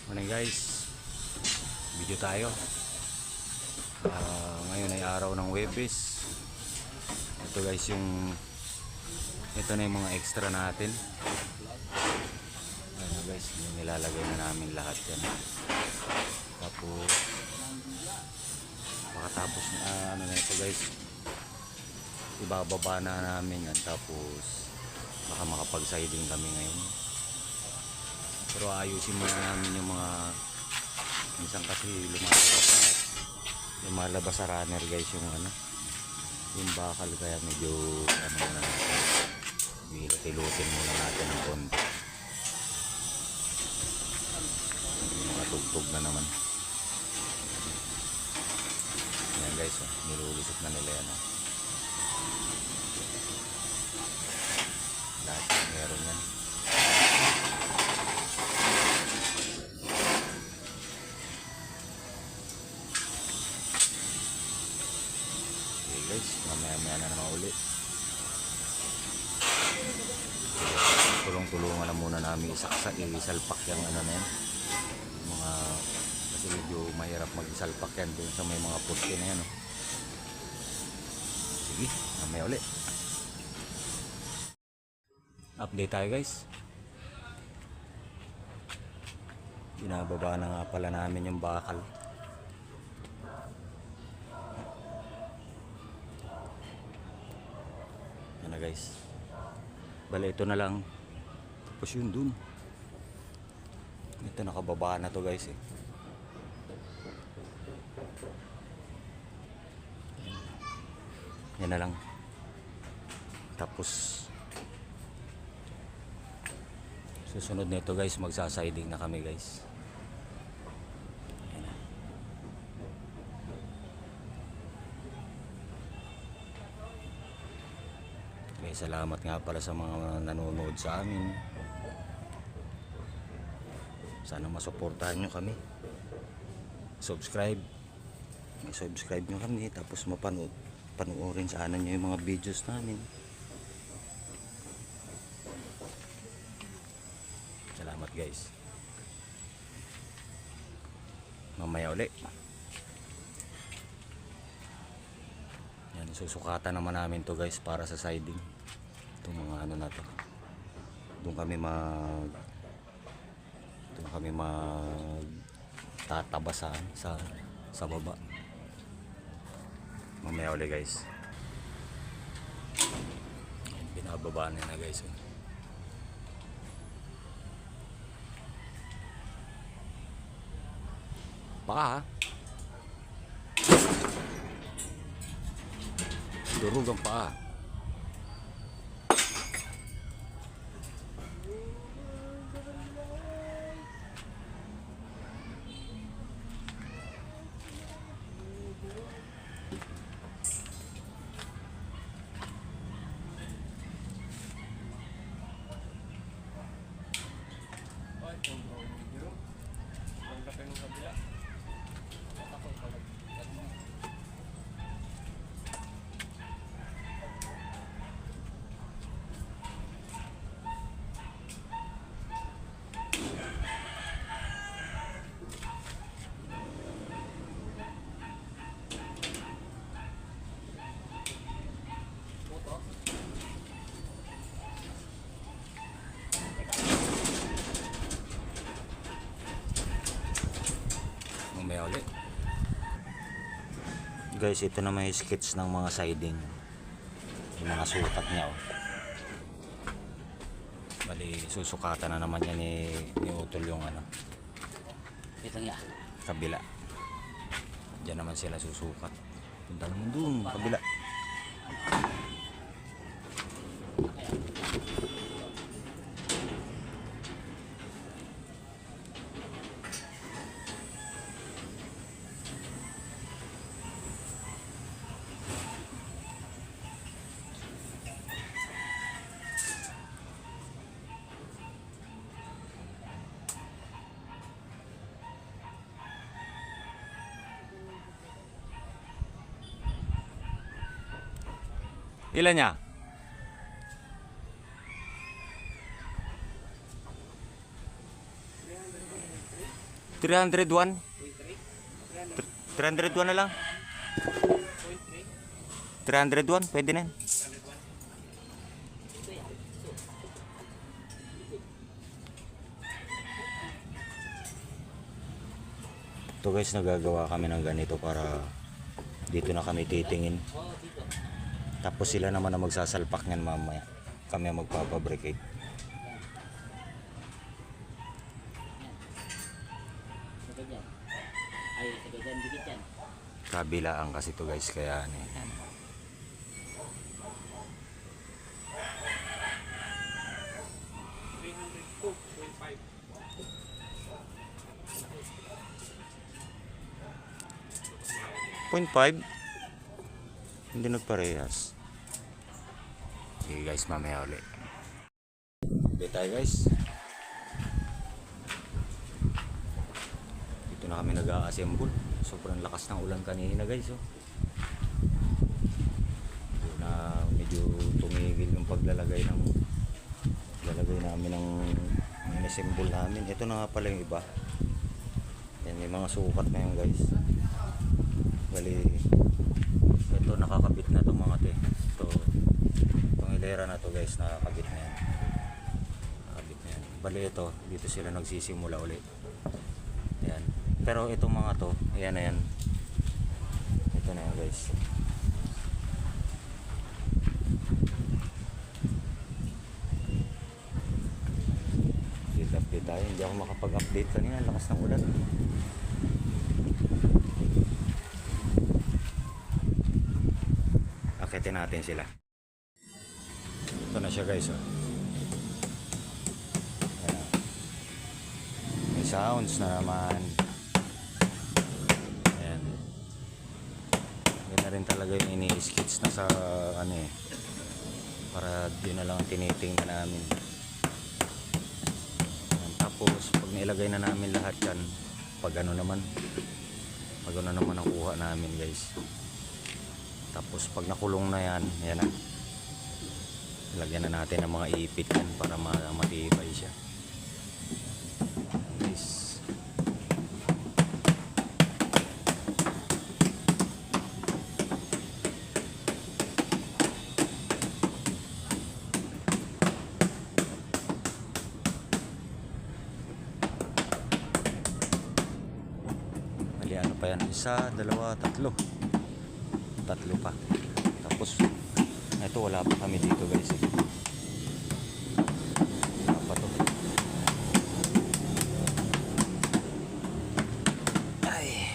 Morning guys, video tayo. Ngayon ay araw ng Huwebes. Ito guys ito na yung mga extra natin. Ano guys, nilalagay na namin lahat yan. Tapos makatapos na ano na ito guys, ibababa na namin yan. Tapos baka makapag-siding kami ngayon. Pero ayusin muna namin yung mga minsan kasi lumalabas sa runner guys yung bakal, kaya medyo ano muna natin, ilutin muna natin ng konti. Yung mga tugtog na naman yan guys, nilulusot na nila yan lahat meron yan. Guys, mamaya na naman ulit. Tulong-tulungan na muna namin isalpak yung ano na yan, mga, kasi medyo mahirap mag-isalpak yan dun sa may mga poste na yan Sige, mamaya ulit. Update tayo guys. Binababa na nga pala namin yung bakal. Yan na guys, bale ito na lang. Tapos yun dun, ito nakababa na to guys yan na lang. Tapos susunod nito guys, magsasiding na kami guys. Okay, salamat nga pala sa mga nanonood sa amin. Sana masuportahan nyo kami. Subscribe nyo kami, tapos panoorin sana nyo yung mga videos namin. Salamat guys. Mamaya ulit. Yan, susukatan naman namin to guys para sa siding. Itong mga ano na to, doon kami tatabasan sa baba. Mamaya ulit guys. Binababa na guys pa durug ang paa. Mamaya ulit guys. Ito na may sketch ng mga siding, yung mga sukat niya bali susukatan na naman yan ni Utol yung Ito nga kabila. Diyan naman sila susukat. Punta naman doon kabila. Ilan niya? 301? 301 na lang. 301, pwede na yan. Ito guys, nagagawa kami ng ganito para dito na kami titingin. Tapos sila naman na magsasalpak niyan mamaya. Kami ang magpapabricate. Sabay dyan. Ay, sabay dyan, dikit dyan. Kabilaan kasi to guys, kaya ano eh. Yan. 0.5. Hindi nagparehas. Sige guys, mamaya ulit. Dito tayo guys. Dito na kami nag-a-assemble. Sobrang lakas ng ulan kanina guys. Oh. Dito na medyo tumigil yung paglalagay namin ng assemble namin. Ito na nga pala yung iba. Yan, may mga sukat na yan guys. Bali, ito nakakabit na itong mga itong hilera na to guys, nakakabit na yan. Nakakabit na yan. Bali ito, dito sila nagsisimula ulit. Ayan. Pero itong mga to, ayan na yan. Ito na yan guys. Update tayo, hindi ako makapag-update kanina, lakas ng ulan. Akitin natin sila. Ito na siya guys. Oh. Ayan. May sounds na naman. Ayan. Yan na rin talaga yung ini-skits na sa ano eh. Para di na lang tinitingnan namin. Ayan. Tapos pag nailagay na namin lahat yan, pag ano naman ang kuha namin guys. Tapos pag nakulong na yan, yan na. Lagyan na natin ng mga ipit yan para matibay siya. Nice. Mali ano pa yan? Isa, dalawa, tatlo. Tatlo pa. Tapos ito wala pa kami dito guys. Wala pa to. Ay.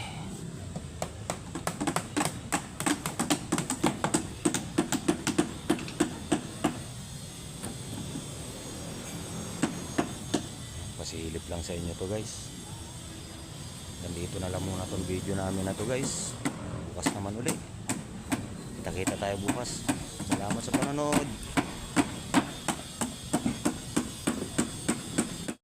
Pasilip lang sa inyo to guys. Nandito na lang muna tong video namin na to guys. Bukas naman ulit. Kita-kita tayo bukas. Salamat sa panonood.